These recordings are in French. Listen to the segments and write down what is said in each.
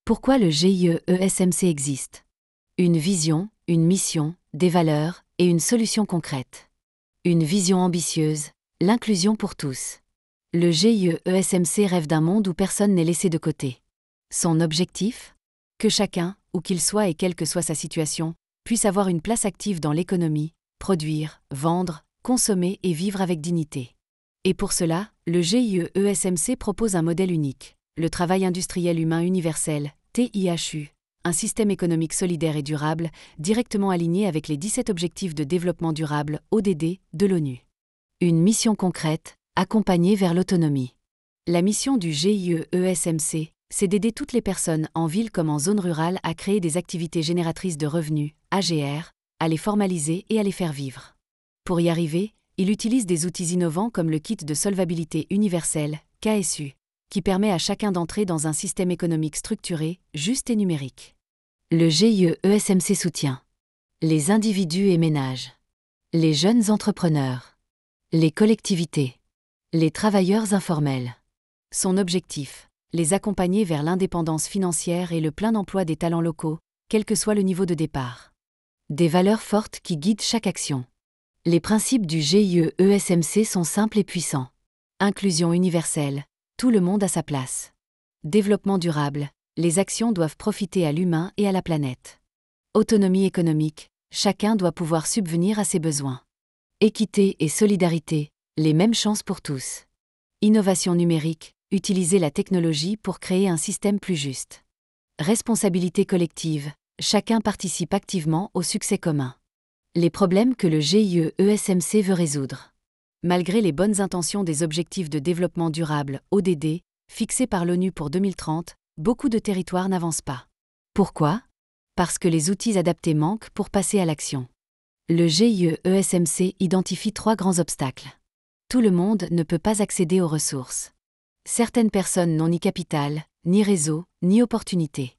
Pourquoi le GIE-ESMC existe? Une vision, une mission, des valeurs et une solution concrète. Une vision ambitieuse, l'inclusion pour tous. Le GIE-ESMC rêve d'un monde où personne n'est laissé de côté. Son objectif? Que chacun, où qu'il soit et quelle que soit sa situation, puisse avoir une place active dans l'économie, produire, vendre, consommer et vivre avec dignité. Et pour cela, le GIE-ESMC propose un modèle unique, le travail industriel humain universel, TIHU, un système économique solidaire et durable, directement aligné avec les 17 objectifs de développement durable, ODD, de l'ONU. Une mission concrète, accompagnée vers l'autonomie. La mission du GIE-ESMC, c'est d'aider toutes les personnes, en ville comme en zone rurale, à créer des activités génératrices de revenus, AGR, à les formaliser et à les faire vivre. Pour y arriver, il utilise des outils innovants comme le kit de solvabilité universelle, KSU, qui permet à chacun d'entrer dans un système économique structuré, juste et numérique. Le GIE-ESMC soutient les individus et ménages, les jeunes entrepreneurs, les collectivités, les travailleurs informels. Son objectif, les accompagner vers l'indépendance financière et le plein emploi des talents locaux, quel que soit le niveau de départ. Des valeurs fortes qui guident chaque action. Les principes du GIE-ESMC sont simples et puissants. Inclusion universelle, tout le monde à sa place. Développement durable, les actions doivent profiter à l'humain et à la planète. Autonomie économique, chacun doit pouvoir subvenir à ses besoins. Équité et solidarité, les mêmes chances pour tous. Innovation numérique, utiliser la technologie pour créer un système plus juste. Responsabilité collective, chacun participe activement au succès commun. Les problèmes que le GIE-ESMC veut résoudre. Malgré les bonnes intentions des objectifs de développement durable, ODD, fixés par l'ONU pour 2030, beaucoup de territoires n'avancent pas. Pourquoi? Parce que les outils adaptés manquent pour passer à l'action. Le GIE-ESMC identifie 3 grands obstacles. Tout le monde ne peut pas accéder aux ressources. Certaines personnes n'ont ni capital, ni réseau, ni opportunité.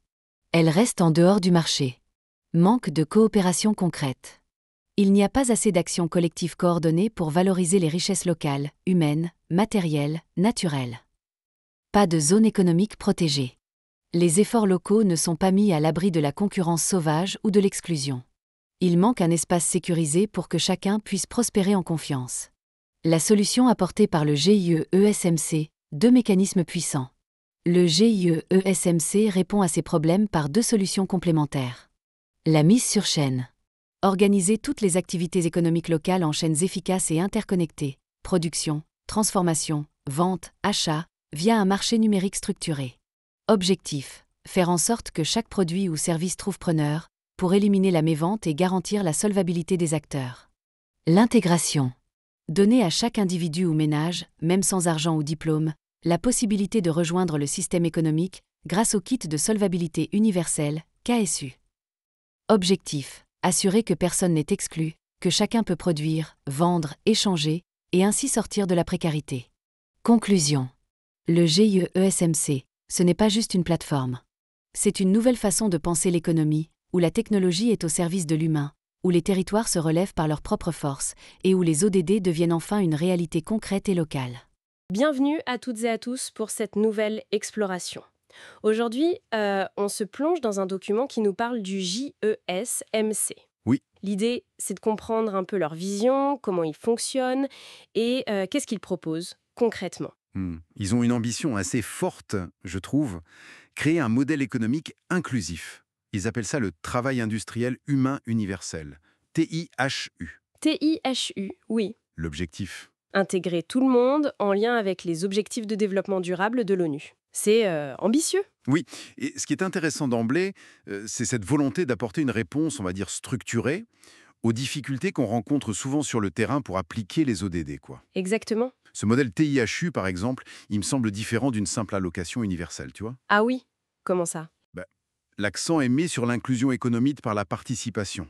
Elles restent en dehors du marché. Manque de coopération concrète. Il n'y a pas assez d'actions collectives coordonnées pour valoriser les richesses locales, humaines, matérielles, naturelles. Pas de zone économique protégée. Les efforts locaux ne sont pas mis à l'abri de la concurrence sauvage ou de l'exclusion. Il manque un espace sécurisé pour que chacun puisse prospérer en confiance. La solution apportée par le GIE-ESMC, 2 mécanismes puissants. Le GIE-ESMC répond à ces problèmes par 2 solutions complémentaires. La mise sur chaîne. Organiser toutes les activités économiques locales en chaînes efficaces et interconnectées, production, transformation, vente, achat, via un marché numérique structuré. Objectif, faire en sorte que chaque produit ou service trouve preneur, pour éliminer la mévente et garantir la solvabilité des acteurs. L'intégration. Donner à chaque individu ou ménage, même sans argent ou diplôme, la possibilité de rejoindre le système économique grâce au kit de solvabilité universelle, KSU. Objectif, assurer que personne n'est exclu, que chacun peut produire, vendre, échanger, et ainsi sortir de la précarité. Conclusion. Le GIE-ESMC, ce n'est pas juste une plateforme. C'est une nouvelle façon de penser l'économie, où la technologie est au service de l'humain, où les territoires se relèvent par leur propre force, et où les ODD deviennent enfin une réalité concrète et locale. Bienvenue à toutes et à tous pour cette nouvelle exploration. Aujourd'hui, on se plonge dans un document qui nous parle du JESMC. Oui. L'idée, c'est de comprendre un peu leur vision, comment ils fonctionnent et qu'est-ce qu'ils proposent concrètement. Ils ont une ambition assez forte, je trouve, créer un modèle économique inclusif. Ils appellent ça le travail industriel humain universel, TIHU. TIHU, oui. L'objectif. Intégrer tout le monde en lien avec les objectifs de développement durable de l'ONU. C'est ambitieux. Oui, et ce qui est intéressant d'emblée, c'est cette volonté d'apporter une réponse, on va dire, structurée aux difficultés qu'on rencontre souvent sur le terrain pour appliquer les ODD, quoi. Exactement. Ce modèle TIHU, par exemple, il me semble différent d'une simple allocation universelle, tu vois. Ah oui, comment ça? L'accent est mis sur l'inclusion économique par la participation.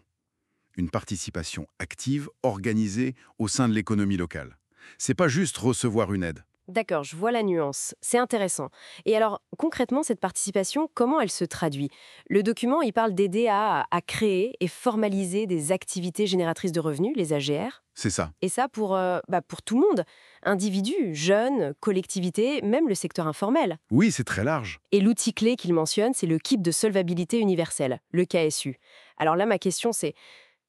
Une participation active, organisée au sein de l'économie locale. C'est pas juste recevoir une aide. D'accord, je vois la nuance. C'est intéressant. Et alors, concrètement, cette participation, comment elle se traduit? Le document, il parle d'aider à créer et formaliser des activités génératrices de revenus, les AGR. C'est ça. Et ça pour tout le monde. Individus, jeunes, collectivités, même le secteur informel. Oui, c'est très large. Et l'outil clé qu'il mentionne, c'est le kit de solvabilité universelle, le KSU. Alors là, ma question, c'est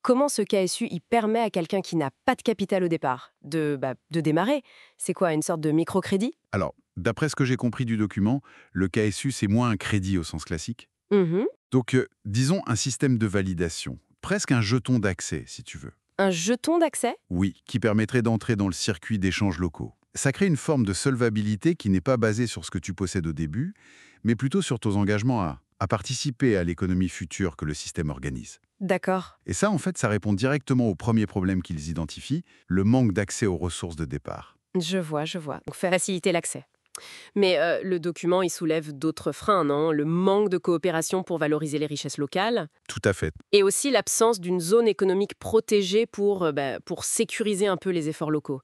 comment ce KSU il permet à quelqu'un qui n'a pas de capital au départ de démarrer? C'est quoi, une sorte de microcrédit? Alors, d'après ce que j'ai compris du document, le KSU, c'est moins un crédit au sens classique. Mhm. Donc, disons un système de validation, presque un jeton d'accès, si tu veux. Un jeton d'accès? Oui, qui permettrait d'entrer dans le circuit d'échanges locaux. Ça crée une forme de solvabilité qui n'est pas basée sur ce que tu possèdes au début, mais plutôt sur ton engagement à participer à l'économie future que le système organise. D'accord. Et ça, en fait, ça répond directement au premier problème qu'ils identifient, le manque d'accès aux ressources de départ. Je vois, je vois. Donc faciliter l'accès. Mais le document, il soulève d'autres freins, non? Le manque de coopération pour valoriser les richesses locales Tout à fait. et aussi l'absence d'une zone économique protégée pour sécuriser un peu les efforts locaux.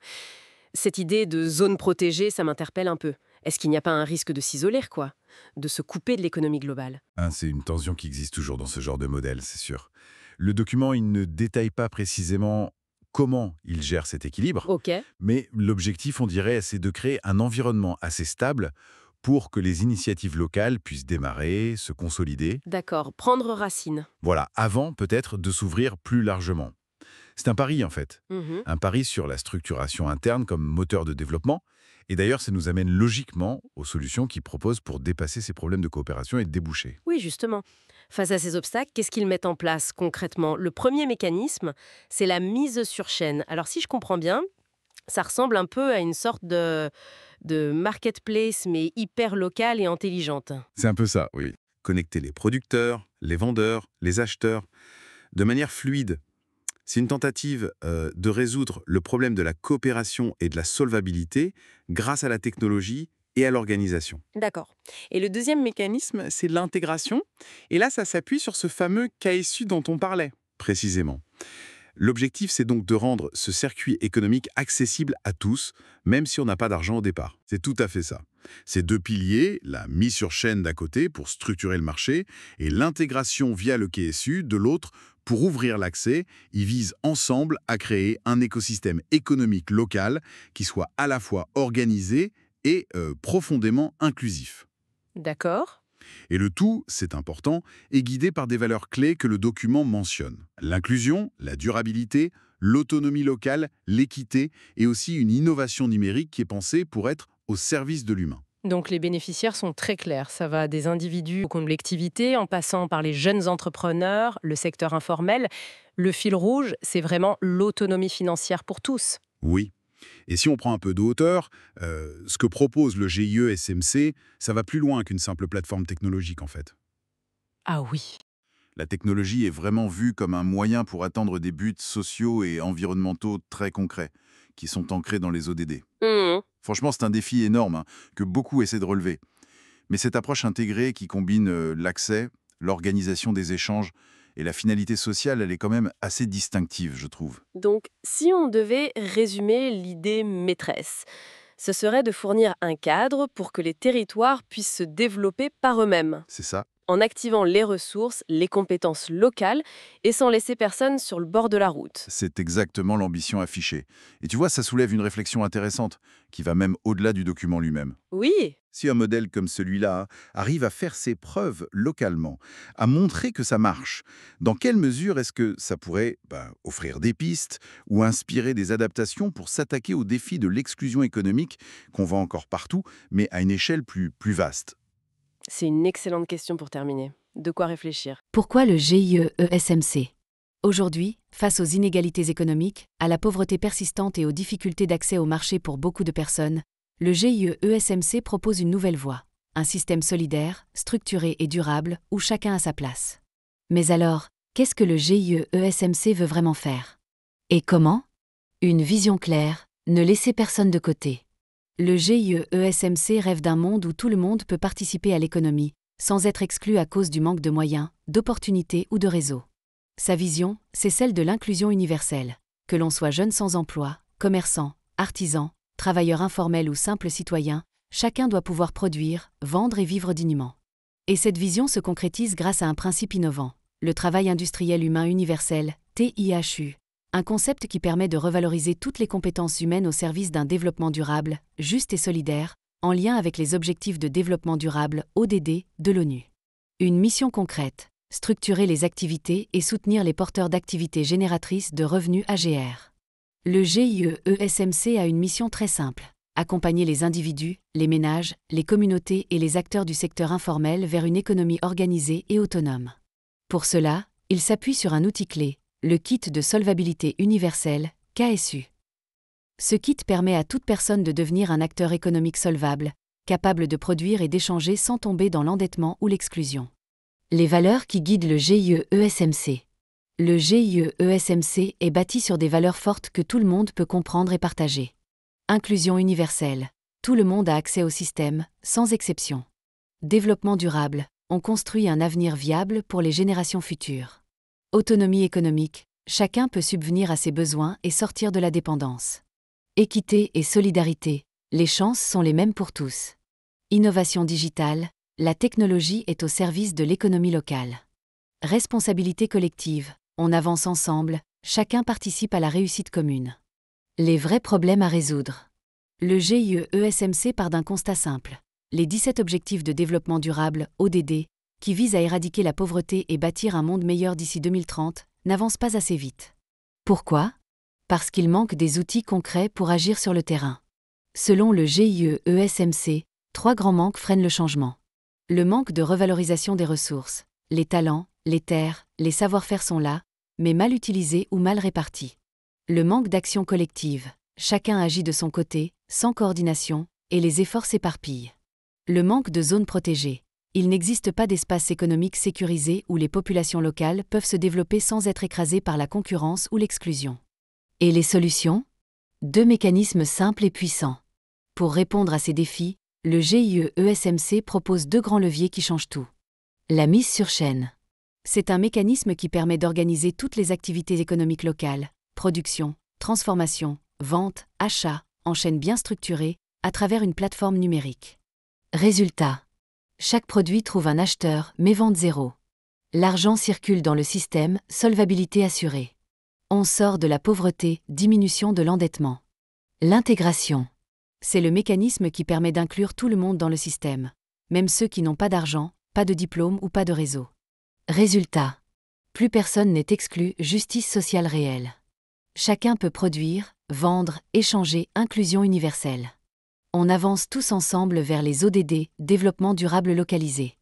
Cette idée de zone protégée, ça m'interpelle un peu. Est-ce qu'il n'y a pas un risque de s'isoler, quoi? De se couper de l'économie globale? C'est une tension qui existe toujours dans ce genre de modèle, c'est sûr. Le document, il ne détaille pas précisément comment il gère cet équilibre, Ok, mais l'objectif, on dirait, c'est de créer un environnement assez stable pour que les initiatives locales puissent démarrer, se consolider, d'accord. Prendre racine. voilà, avant peut-être de s'ouvrir plus largement. C'est un pari en fait, Mhm. un pari sur la structuration interne comme moteur de développement, et d'ailleurs ça nous amène logiquement aux solutions qu'ils proposent pour dépasser ces problèmes de coopération et de débouchés. Oui, justement. Face à ces obstacles, qu'est-ce qu'ils mettent en place concrètement? Le premier mécanisme, c'est la mise sur chaîne. Alors si je comprends bien, ça ressemble un peu à une sorte de marketplace, mais hyper locale et intelligente. C'est un peu ça, oui. Connecter les producteurs, les vendeurs, les acheteurs, de manière fluide. C'est une tentative de résoudre le problème de la coopération et de la solvabilité grâce à la technologie et à l'organisation. D'accord. Et le deuxième mécanisme, c'est l'intégration. Et là, ça s'appuie sur ce fameux KSU dont on parlait. Précisément. L'objectif, c'est donc de rendre ce circuit économique accessible à tous, même si on n'a pas d'argent au départ. C'est tout à fait ça. Ces deux piliers, la mise sur chaîne d'un côté pour structurer le marché et l'intégration via le KSU de l'autre pour ouvrir l'accès, ils visent ensemble à créer un écosystème économique local qui soit à la fois organisé et profondément inclusif. D'accord. Et le tout, c'est important, est guidé par des valeurs clés que le document mentionne. L'inclusion, la durabilité, l'autonomie locale, l'équité et aussi une innovation numérique qui est pensée pour être au service de l'humain. Donc les bénéficiaires sont très clairs. Ça va des individus aux collectivités, en passant par les jeunes entrepreneurs, le secteur informel. Le fil rouge, c'est vraiment l'autonomie financière pour tous. Oui. Et si on prend un peu de hauteur, ce que propose le GIE SMC, ça va plus loin qu'une simple plateforme technologique en fait. Ah oui. La technologie est vraiment vue comme un moyen pour atteindre des buts sociaux et environnementaux très concrets, qui sont ancrés dans les ODD. Franchement, c'est un défi énorme que beaucoup essaient de relever. Mais cette approche intégrée qui combine l'accès, l'organisation des échanges et la finalité sociale, elle est quand même assez distinctive, je trouve. Donc, si on devait résumer l'idée maîtresse, ce serait de fournir un cadre pour que les territoires puissent se développer par eux-mêmes, C'est ça. en activant les ressources, les compétences locales et sans laisser personne sur le bord de la route. C'est exactement l'ambition affichée. Et tu vois, ça soulève une réflexion intéressante, qui va même au-delà du document lui-même. Oui, Si un modèle comme celui-là arrive à faire ses preuves localement, à montrer que ça marche, dans quelle mesure est-ce que ça pourrait offrir des pistes ou inspirer des adaptations pour s'attaquer aux défis de l'exclusion économique qu'on voit encore partout, mais à une échelle plus vaste? c'est une excellente question pour terminer. De quoi réfléchir. Pourquoi le GIE-ESMC? Aujourd'hui, face aux inégalités économiques, à la pauvreté persistante et aux difficultés d'accès au marché pour beaucoup de personnes, le GIE-ESMC propose une nouvelle voie, un système solidaire, structuré et durable où chacun a sa place. Mais alors, qu'est-ce que le GIE-ESMC veut vraiment faire? Et comment? Une vision claire, ne laisser personne de côté. Le GIE-ESMC rêve d'un monde où tout le monde peut participer à l'économie, sans être exclu à cause du manque de moyens, d'opportunités ou de réseaux. Sa vision, c'est celle de l'inclusion universelle, que l'on soit jeune sans emploi, commerçant, artisan, travailleur informel ou simple citoyen, chacun doit pouvoir produire, vendre et vivre dignement. Et cette vision se concrétise grâce à un principe innovant, le travail industriel humain universel, TIHU, un concept qui permet de revaloriser toutes les compétences humaines au service d'un développement durable, juste et solidaire, en lien avec les objectifs de développement durable, ODD, de l'ONU. Une mission concrète, structurer les activités et soutenir les porteurs d'activités génératrices de revenus AGR. Le GIE-ESMC a une mission très simple, accompagner les individus, les ménages, les communautés et les acteurs du secteur informel vers une économie organisée et autonome. Pour cela, il s'appuie sur un outil clé, le Kit de solvabilité universelle, KSU. Ce kit permet à toute personne de devenir un acteur économique solvable, capable de produire et d'échanger sans tomber dans l'endettement ou l'exclusion. Les valeurs qui guident le GIE-ESMC. Le GIE-ESMC est bâti sur des valeurs fortes que tout le monde peut comprendre et partager. Inclusion universelle. Tout le monde a accès au système, sans exception. Développement durable. On construit un avenir viable pour les générations futures. Autonomie économique. Chacun peut subvenir à ses besoins et sortir de la dépendance. Équité et solidarité. Les chances sont les mêmes pour tous. Innovation digitale. La technologie est au service de l'économie locale. Responsabilité collective. On avance ensemble, chacun participe à la réussite commune. Les vrais problèmes à résoudre. Le GIE-ESMC part d'un constat simple. Les 17 objectifs de développement durable, ODD, qui visent à éradiquer la pauvreté et bâtir un monde meilleur d'ici 2030, n'avancent pas assez vite. Pourquoi ? Parce qu'il manque des outils concrets pour agir sur le terrain. Selon le GIE-ESMC, 3 grands manques freinent le changement. Le manque de revalorisation des ressources. Les talents, les terres, les savoir-faire sont là, mais mal utilisés ou mal répartis. Le manque d'action collective. Chacun agit de son côté, sans coordination, et les efforts s'éparpillent. Le manque de zones protégées. Il n'existe pas d'espace économique sécurisé où les populations locales peuvent se développer sans être écrasées par la concurrence ou l'exclusion. Et les solutions ? 2 mécanismes simples et puissants. Pour répondre à ces défis, le GIE-ESMC propose 2 grands leviers qui changent tout. La mise sur chaîne. C'est un mécanisme qui permet d'organiser toutes les activités économiques locales, production, transformation, vente, achat, en chaîne bien structurée, à travers une plateforme numérique. Résultat. Chaque produit trouve un acheteur, mais vente zéro. L'argent circule dans le système, solvabilité assurée. On sort de la pauvreté, diminution de l'endettement. L'intégration. C'est le mécanisme qui permet d'inclure tout le monde dans le système, même ceux qui n'ont pas d'argent, pas de diplôme ou pas de réseau. Résultat. Plus personne n'est exclu, justice sociale réelle. Chacun peut produire, vendre, échanger, inclusion universelle. On avance tous ensemble vers les ODD, développement durable localisé.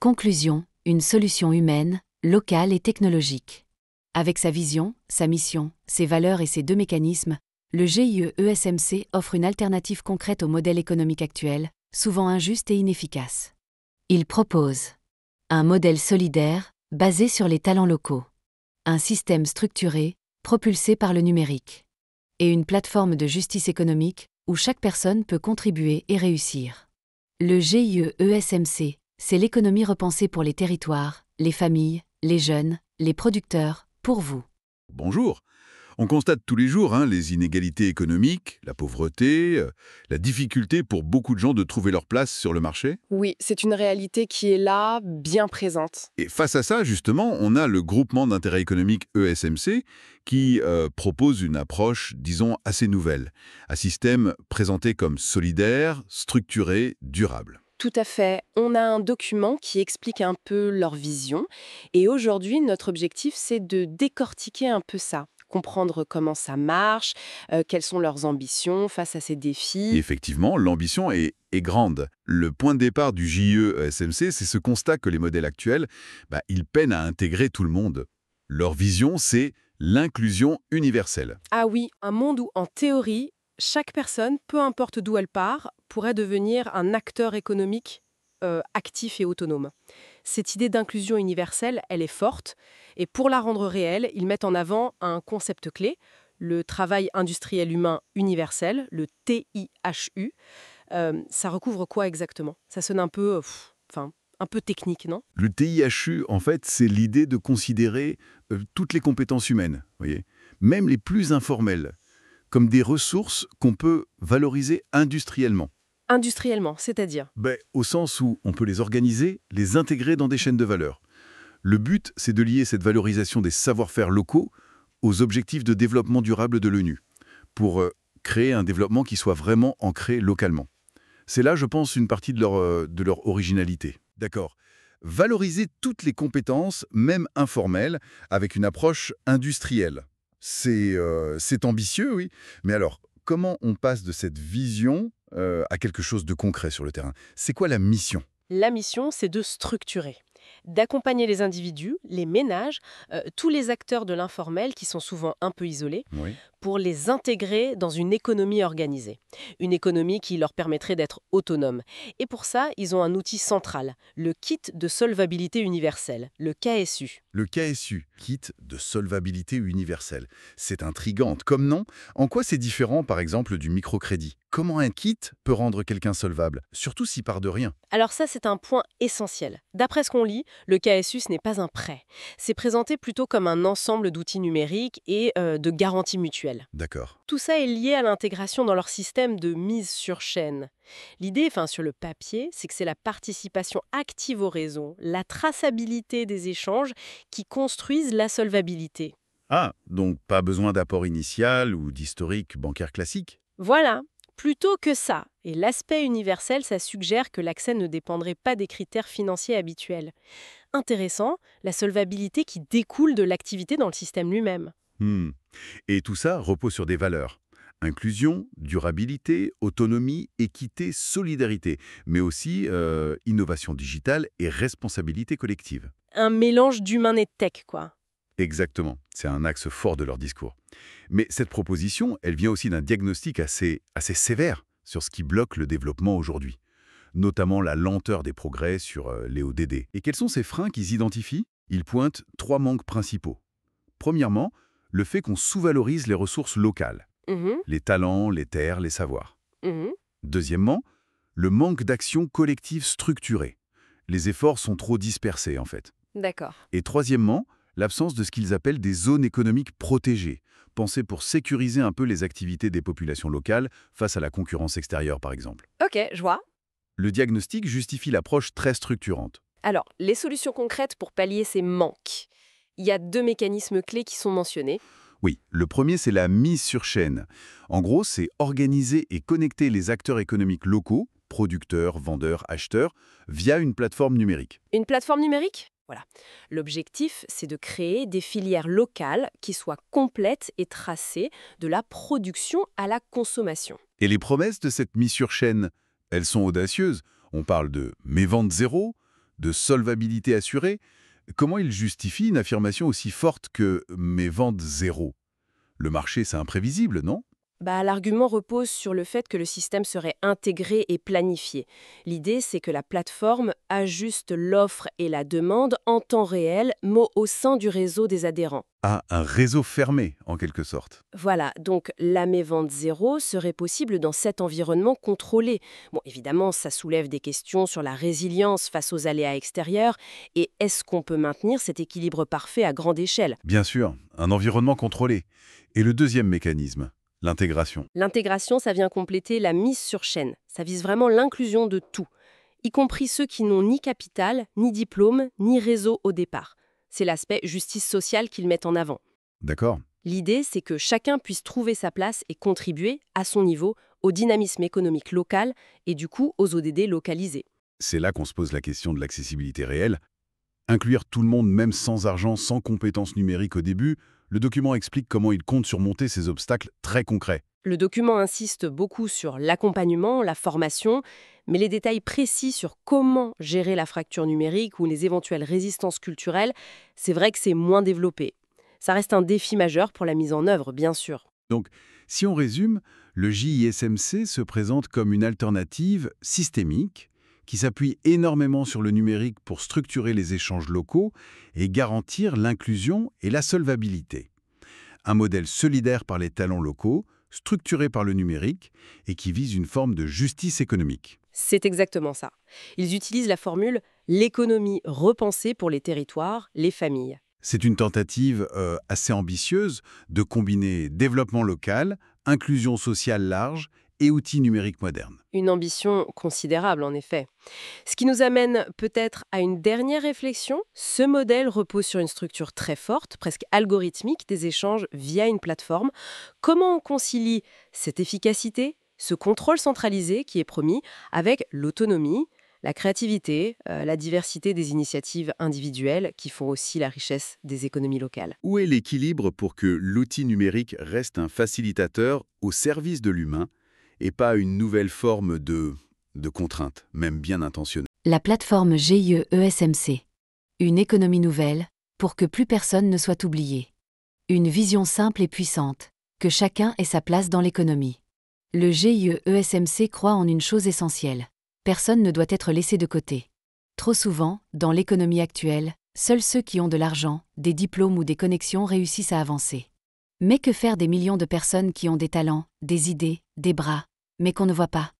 Conclusion, une solution humaine, locale et technologique. Avec sa vision, sa mission, ses valeurs et ses 2 mécanismes, le GIE-ESMC offre une alternative concrète au modèle économique actuel, souvent injuste et inefficace. Il propose un modèle solidaire, basé sur les talents locaux. Un système structuré, propulsé par le numérique. Et une plateforme de justice économique, où chaque personne peut contribuer et réussir. Le GIE-ESMC, c'est l'économie repensée pour les territoires, les familles, les jeunes, les producteurs, pour vous. Bonjour. On constate tous les jours les inégalités économiques, la pauvreté, la difficulté pour beaucoup de gens de trouver leur place sur le marché. Oui, c'est une réalité qui est là, bien présente. Et face à ça, justement, on a le groupement d'intérêt économique ESMC qui propose une approche, disons, assez nouvelle. Un système présenté comme solidaire, structuré, durable. Tout à fait. On a un document qui explique un peu leur vision. Et aujourd'hui, notre objectif, c'est de décortiquer un peu ça. Comprendre comment ça marche, quelles sont leurs ambitions face à ces défis. Et effectivement, l'ambition est grande. Le point de départ du GIE-ESMC, c'est ce constat que les modèles actuels, ils peinent à intégrer tout le monde. Leur vision, c'est l'inclusion universelle. Ah oui, un monde où, en théorie, chaque personne, peu importe d'où elle part, pourrait devenir un acteur économique actif et autonome. Cette idée d'inclusion universelle, elle est forte, et pour la rendre réelle, ils mettent en avant un concept clé, le travail industriel humain universel, le TIHU. Ça recouvre quoi exactement ? Ça sonne un peu, un peu technique, non ? Le TIHU, en fait, c'est l'idée de considérer toutes les compétences humaines, voyez, même les plus informelles. comme des ressources qu'on peut valoriser industriellement. Industriellement, c'est-à-dire? Au sens où on peut les organiser, les intégrer dans des chaînes de valeur. Le but, c'est de lier cette valorisation des savoir-faire locaux aux objectifs de développement durable de l'ONU, pour créer un développement qui soit vraiment ancré localement. C'est là, je pense, une partie de leur originalité. D'accord. Valoriser toutes les compétences, même informelles, avec une approche industrielle. C'est ambitieux, oui. Mais alors, comment on passe de cette vision à quelque chose de concret sur le terrain? C'est quoi la mission? La mission, c'est de structurer, d'accompagner les individus, les ménages, tous les acteurs de l'informel qui sont souvent un peu isolés, Oui. pour les intégrer dans une économie organisée. Une économie qui leur permettrait d'être autonomes. Et pour ça, ils ont un outil central, le Kit de solvabilité universelle, le KSU. Le KSU, Kit de solvabilité universelle. C'est intriguant comme nom. En quoi c'est différent, par exemple, du microcrédit? Comment un kit peut rendre quelqu'un solvable, surtout s'il part de rien? Alors ça, c'est un point essentiel. D'après ce qu'on lit, le KSU, ce n'est pas un prêt. C'est présenté plutôt comme un ensemble d'outils numériques et de garanties mutuelles. D'accord. Tout ça est lié à l'intégration dans leur système de mise sur chaîne. L'idée, sur le papier, c'est que c'est la participation active au réseau, la traçabilité des échanges qui construisent la solvabilité. Ah, donc pas besoin d'apport initial ou d'historique bancaire classique? Voilà, plutôt que ça. Et l'aspect universel, ça suggère que l'accès ne dépendrait pas des critères financiers habituels. Intéressant, la solvabilité qui découle de l'activité dans le système lui-même. Et tout ça repose sur des valeurs. Inclusion, durabilité, autonomie, équité, solidarité, mais aussi innovation digitale et responsabilité collective. Un mélange d'humain et de tech, quoi. Exactement, c'est un axe fort de leur discours. Mais cette proposition, elle vient aussi d'un diagnostic assez sévère sur ce qui bloque le développement aujourd'hui, notamment la lenteur des progrès sur les ODD. Et quels sont ces freins qu'ils identifient? Ils pointent 3 manques principaux. Premièrement, le fait qu'on sous-valorise les ressources locales, Mhm, les talents, les terres, les savoirs. mhm. Deuxièmement, le manque d'action collective structurée. Les efforts sont trop dispersés, en fait. D'accord. Et troisièmement, l'absence de ce qu'ils appellent des zones économiques protégées, pensées pour sécuriser un peu les activités des populations locales face à la concurrence extérieure, par exemple. Ok, je vois. Le diagnostic justifie l'approche très structurante. Alors, les solutions concrètes pour pallier ces manques. Il y a 2 mécanismes clés qui sont mentionnés. Oui, le premier, c'est la mise sur chaîne. En gros, c'est organiser et connecter les acteurs économiques locaux, producteurs, vendeurs, acheteurs, via une plateforme numérique. Une plateforme numérique? Voilà. L'objectif, c'est de créer des filières locales qui soient complètes et tracées de la production à la consommation. Et les promesses de cette mise sur chaîne, elles sont audacieuses. On parle de mévente zéro, de solvabilité assurée. Comment ils justifient une affirmation aussi forte que mévente zéro? Le marché, c'est imprévisible, non? L'argument repose sur le fait que le système serait intégré et planifié. L'idée, c'est que la plateforme ajuste l'offre et la demande en temps réel, mais au sein du réseau des adhérents. Ah, un réseau fermé, en quelque sorte. Voilà, donc la mévente zéro serait possible dans cet environnement contrôlé. Bon, évidemment, ça soulève des questions sur la résilience face aux aléas extérieurs et est-ce qu'on peut maintenir cet équilibre parfait à grande échelle? Bien sûr, un environnement contrôlé. Et le deuxième mécanisme, l'intégration. L'intégration, ça vient compléter la mise sur chaîne. Ça vise vraiment l'inclusion de tout, y compris ceux qui n'ont ni capital, ni diplôme, ni réseau au départ. C'est l'aspect justice sociale qu'ils mettent en avant. D'accord? L'idée, c'est que chacun puisse trouver sa place et contribuer, à son niveau, au dynamisme économique local et du coup aux ODD localisés. C'est là qu'on se pose la question de l'accessibilité réelle. Inclure tout le monde, même sans argent, sans compétences numériques au début, le document explique comment il compte surmonter ces obstacles très concrets. Le document insiste beaucoup sur l'accompagnement, la formation, mais les détails précis sur comment gérer la fracture numérique ou les éventuelles résistances culturelles, c'est vrai que c'est moins développé. Ça reste un défi majeur pour la mise en œuvre, bien sûr. Donc, si on résume, le JISMC se présente comme une alternative systémique qui s'appuie énormément sur le numérique pour structurer les échanges locaux et garantir l'inclusion et la solvabilité. Un modèle solidaire par les talents locaux, structuré par le numérique et qui vise une forme de justice économique. C'est exactement ça. Ils utilisent la formule « l'économie repensée pour les territoires, les familles ». C'est une tentative assez ambitieuse de combiner développement local, inclusion sociale large et outils numériques modernes. Une ambition considérable, en effet. Ce qui nous amène peut-être à une dernière réflexion. Ce modèle repose sur une structure très forte, presque algorithmique, des échanges via une plateforme. Comment on concilie cette efficacité, ce contrôle centralisé qui est promis, avec l'autonomie, la créativité, la diversité des initiatives individuelles qui font aussi la richesse des économies locales? Où est l'équilibre pour que l'outil numérique reste un facilitateur au service de l'humain et pas une nouvelle forme de contrainte, même bien intentionnée? La plateforme GIE ESMC. Une économie nouvelle, pour que plus personne ne soit oublié. Une vision simple et puissante, que chacun ait sa place dans l'économie. Le GIE ESMC croit en une chose essentielle. Personne ne doit être laissé de côté. Trop souvent, dans l'économie actuelle, seuls ceux qui ont de l'argent, des diplômes ou des connexions réussissent à avancer. Mais que faire des millions de personnes qui ont des talents, des idées, des bras, mais qu'on ne voit pas?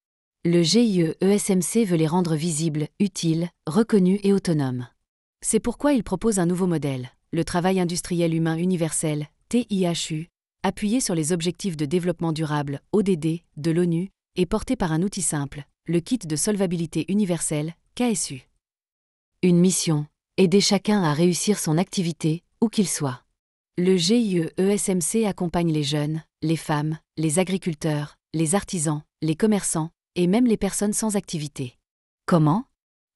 Le GIE ESMC veut les rendre visibles, utiles, reconnus et autonomes. C'est pourquoi il propose un nouveau modèle, le travail industriel humain universel, TIHU, appuyé sur les objectifs de développement durable, ODD, de l'ONU, et porté par un outil simple, le kit de solvabilité universelle, KSU. Une mission, aider chacun à réussir son activité, où qu'il soit. Le GIE ESMC accompagne les jeunes, les femmes, les agriculteurs, les artisans, les commerçants, et même les personnes sans activité. Comment?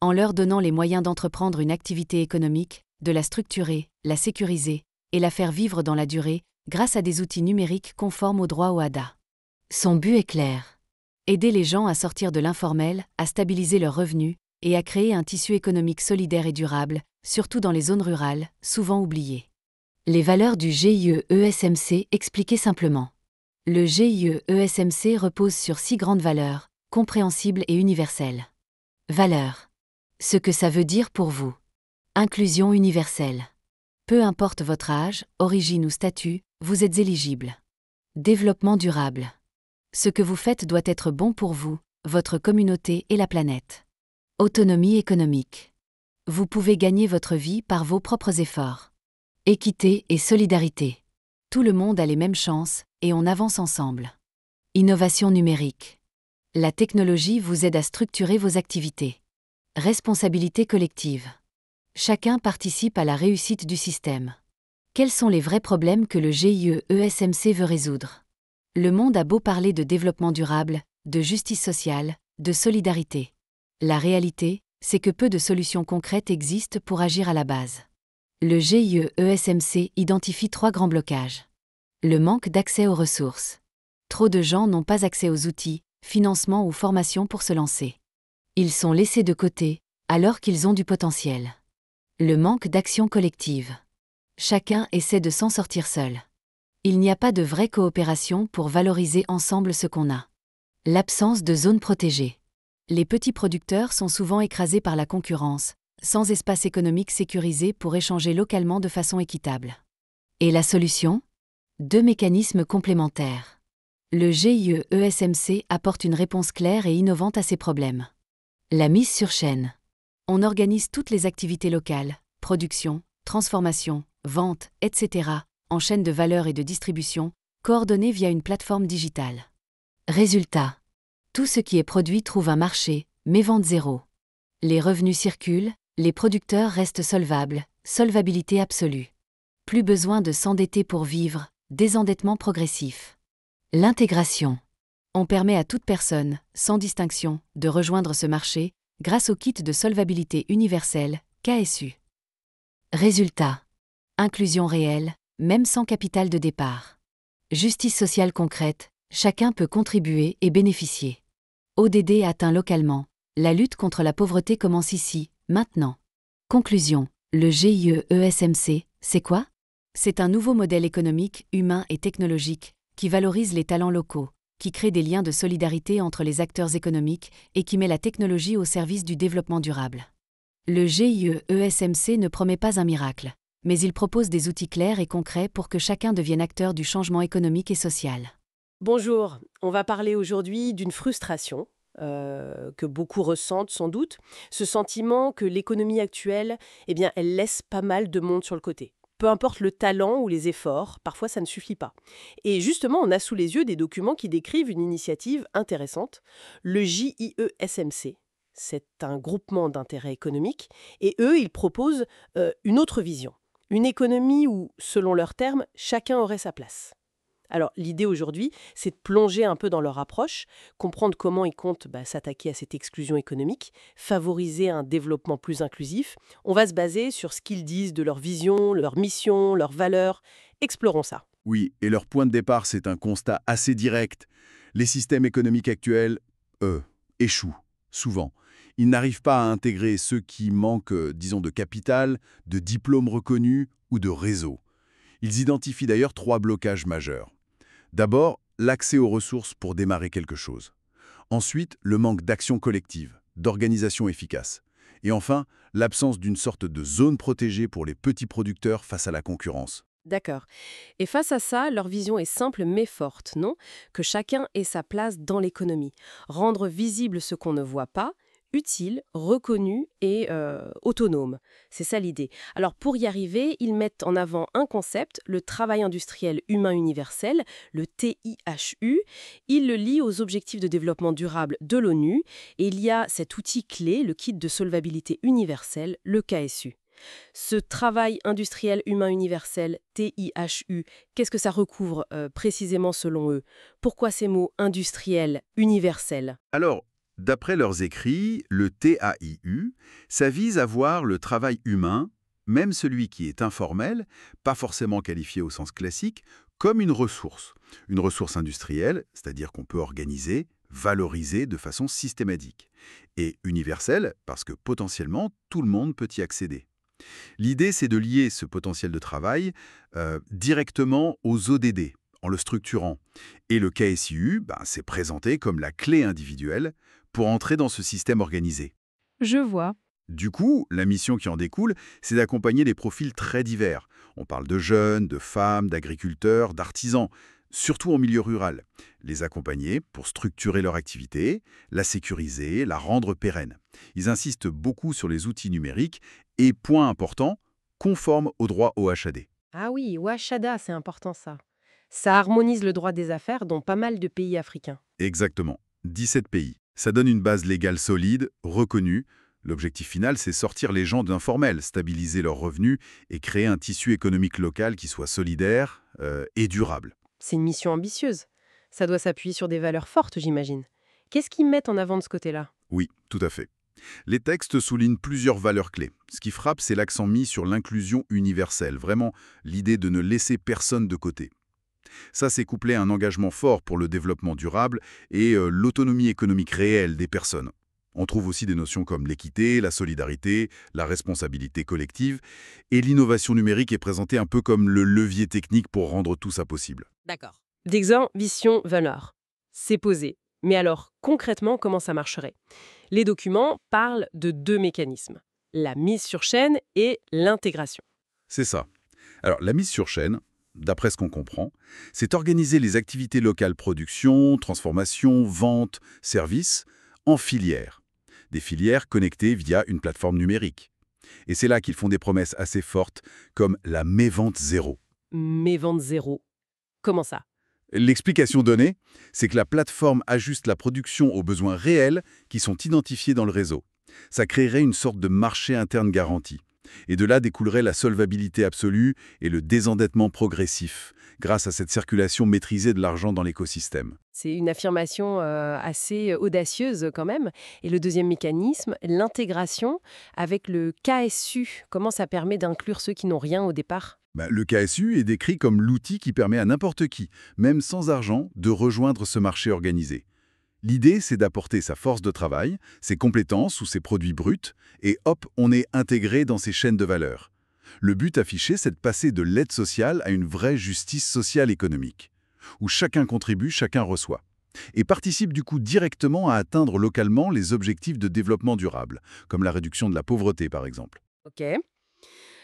En leur donnant les moyens d'entreprendre une activité économique, de la structurer, la sécuriser, et la faire vivre dans la durée, grâce à des outils numériques conformes au droit OHADA. Son but est clair. Aider les gens à sortir de l'informel, à stabiliser leurs revenus, et à créer un tissu économique solidaire et durable, surtout dans les zones rurales, souvent oubliées. Les valeurs du GIE ESMC expliquées simplement. Le GIE ESMC repose sur 6 grandes valeurs, compréhensibles et universelles. Valeurs. Ce que ça veut dire pour vous. Inclusion universelle. Peu importe votre âge, origine ou statut, vous êtes éligible. Développement durable. Ce que vous faites doit être bon pour vous, votre communauté et la planète. Autonomie économique. Vous pouvez gagner votre vie par vos propres efforts. Équité et solidarité. Tout le monde a les mêmes chances, et on avance ensemble. Innovation numérique. La technologie vous aide à structurer vos activités. Responsabilité collective. Chacun participe à la réussite du système. Quels sont les vrais problèmes que le GIE ESMC veut résoudre? Le monde a beau parler de développement durable, de justice sociale, de solidarité. La réalité, c'est que peu de solutions concrètes existent pour agir à la base. Le GIE ESMC identifie 3 grands blocages. Le manque d'accès aux ressources. Trop de gens n'ont pas accès aux outils, financement ou formation pour se lancer. Ils sont laissés de côté, alors qu'ils ont du potentiel. Le manque d'action collective. Chacun essaie de s'en sortir seul. Il n'y a pas de vraie coopération pour valoriser ensemble ce qu'on a. L'absence de zones protégées. Les petits producteurs sont souvent écrasés par la concurrence, sans espace économique sécurisé pour échanger localement de façon équitable. Et la solution? 2 mécanismes complémentaires. Le GIE ESMC apporte une réponse claire et innovante à ces problèmes. La mise sur chaîne. On organise toutes les activités locales, production, transformation, vente, etc., en chaîne de valeur et de distribution, coordonnées via une plateforme digitale. Résultat. Tout ce qui est produit trouve un marché, mais vente zéro. Les revenus circulent, les producteurs restent solvables, solvabilité absolue. Plus besoin de s'endetter pour vivre, désendettement progressif. L'intégration. On permet à toute personne, sans distinction, de rejoindre ce marché, grâce au kit de solvabilité universelle, KSU. Résultat. Inclusion réelle, même sans capital de départ. Justice sociale concrète, chacun peut contribuer et bénéficier. ODD atteint localement. La lutte contre la pauvreté commence ici, maintenant. Conclusion. Le GIE ESMC, c'est quoi? C'est un nouveau modèle économique, humain et technologique, qui valorise les talents locaux, qui crée des liens de solidarité entre les acteurs économiques et qui met la technologie au service du développement durable. Le GIE ESMC ne promet pas un miracle, mais il propose des outils clairs et concrets pour que chacun devienne acteur du changement économique et social. Bonjour, on va parler aujourd'hui d'une frustration que beaucoup ressentent sans doute, ce sentiment que l'économie actuelle, elle laisse pas mal de monde sur le côté. Peu importe le talent ou les efforts, parfois ça ne suffit pas. Et justement, on a sous les yeux des documents qui décrivent une initiative intéressante, le JIE-SMC. C'est un groupement d'intérêt économique, et eux, ils proposent une autre vision. Une économie où, selon leurs termes, chacun aurait sa place. Alors, l'idée aujourd'hui, c'est de plonger un peu dans leur approche, comprendre comment ils comptent s'attaquer à cette exclusion économique, favoriser un développement plus inclusif. On va se baser sur ce qu'ils disent de leur vision, leur mission, leurs valeurs. Explorons ça. Oui, et leur point de départ, c'est un constat assez direct. Les systèmes économiques actuels, échouent, souvent. Ils n'arrivent pas à intégrer ceux qui manquent, disons, de capital, de diplômes reconnus ou de réseau. Ils identifient d'ailleurs 3 blocages majeurs. D'abord, l'accès aux ressources pour démarrer quelque chose. Ensuite, le manque d'action collective, d'organisation efficace. Et enfin, l'absence d'une sorte de zone protégée pour les petits producteurs face à la concurrence. D'accord. Et face à ça, leur vision est simple mais forte, non? Que chacun ait sa place dans l'économie. Rendre visible ce qu'on ne voit pas, utile, reconnu et autonome. C'est ça l'idée. Alors pour y arriver, ils mettent en avant un concept, le travail industriel humain universel, le TIHU. Ils le lient aux objectifs de développement durable de l'ONU et il y a cet outil clé, le kit de solvabilité universelle, le KSU. Ce travail industriel humain universel, TIHU, qu'est-ce que ça recouvre précisément selon eux? Pourquoi ces mots industriel, universel? Alors, d'après leurs écrits, le TAIU, ça vise à voir le travail humain, même celui qui est informel, pas forcément qualifié au sens classique, comme une ressource. Une ressource industrielle, c'est-à-dire qu'on peut organiser, valoriser de façon systématique. Et universelle, parce que potentiellement, tout le monde peut y accéder. L'idée, c'est de lier ce potentiel de travail directement aux ODD, en le structurant. Et le KSIU, c'est présenté comme la clé individuelle pour entrer dans ce système organisé. Je vois. Du coup, la mission qui en découle, c'est d'accompagner des profils très divers. On parle de jeunes, de femmes, d'agriculteurs, d'artisans, surtout en milieu rural. Les accompagner pour structurer leur activité, la sécuriser, la rendre pérenne. Ils insistent beaucoup sur les outils numériques et, point important, conformes au droit OHAD. Ah oui, Washada, c'est important ça. Ça harmonise le droit des affaires dans pas mal de pays africains. Exactement. 17 pays. Ça donne une base légale solide, reconnue. L'objectif final, c'est sortir les gens de l'informel, stabiliser leurs revenus et créer un tissu économique local qui soit solidaire et durable. C'est une mission ambitieuse. Ça doit s'appuyer sur des valeurs fortes, j'imagine. Qu'est-ce qu'ils mettent en avant de ce côté-là? Oui, tout à fait. Les textes soulignent plusieurs valeurs clés. Ce qui frappe, c'est l'accent mis sur l'inclusion universelle, vraiment l'idée de ne laisser personne de côté. Ça, c'est couplé à un engagement fort pour le développement durable et l'autonomie économique réelle des personnes. On trouve aussi des notions comme l'équité, la solidarité, la responsabilité collective, et l'innovation numérique est présentée un peu comme le levier technique pour rendre tout ça possible. D'accord. D'exemple, vision, valeur. C'est posé. Mais alors, concrètement, comment ça marcherait? Les documents parlent de 2 mécanismes. La mise sur chaîne et l'intégration. C'est ça. Alors, la mise sur chaîne, d'après ce qu'on comprend, c'est organiser les activités locales production, transformation, vente, services en filières. Des filières connectées via une plateforme numérique. Et c'est là qu'ils font des promesses assez fortes, comme la mévente zéro. Mévente zéro. Comment ça? L'explication donnée, c'est que la plateforme ajuste la production aux besoins réels qui sont identifiés dans le réseau. Ça créerait une sorte de marché interne garanti. Et de là découlerait la solvabilité absolue et le désendettement progressif, grâce à cette circulation maîtrisée de l'argent dans l'écosystème. C'est une affirmation assez audacieuse quand même. Et le deuxième mécanisme, l'intégration avec le KSU. Comment ça permet d'inclure ceux qui n'ont rien au départ? Le KSU est décrit comme l'outil qui permet à n'importe qui, même sans argent, de rejoindre ce marché organisé. L'idée, c'est d'apporter sa force de travail, ses compétences ou ses produits bruts, et hop, on est intégré dans ces chaînes de valeur. Le but affiché, c'est de passer de l'aide sociale à une vraie justice sociale économique, où chacun contribue, chacun reçoit, et participe du coup directement à atteindre localement les objectifs de développement durable, comme la réduction de la pauvreté par exemple. Ok.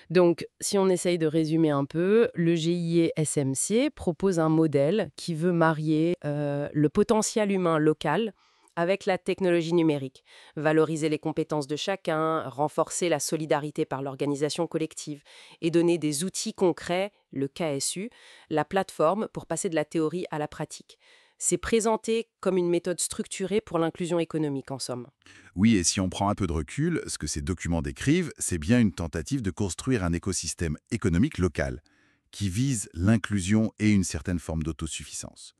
Donc, si on essaye de résumer un peu, le GIE-SMC propose un modèle qui veut marier le potentiel humain local avec la technologie numérique. Valoriser les compétences de chacun, renforcer la solidarité par l'organisation collective et donner des outils concrets, le KSU, la plateforme pour passer de la théorie à la pratique. C'est présenté comme une méthode structurée pour l'inclusion économique, en somme. Oui, et si on prend un peu de recul, ce que ces documents décrivent, c'est bien une tentative de construire un écosystème économique local qui vise l'inclusion et une certaine forme d'autosuffisance.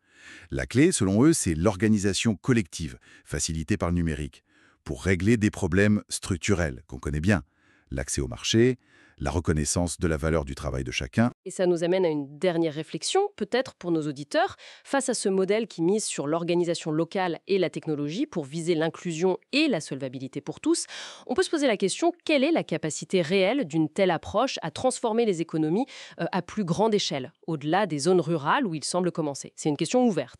La clé, selon eux, c'est l'organisation collective, facilitée par le numérique, pour régler des problèmes structurels qu'on connaît bien. L'accès au marché, la reconnaissance de la valeur du travail de chacun. Et ça nous amène à une dernière réflexion, peut-être pour nos auditeurs. Face à ce modèle qui mise sur l'organisation locale et la technologie pour viser l'inclusion et la solvabilité pour tous, on peut se poser la question, quelle est la capacité réelle d'une telle approche à transformer les économies à plus grande échelle, au-delà des zones rurales où il semble commencer? C'est une question ouverte.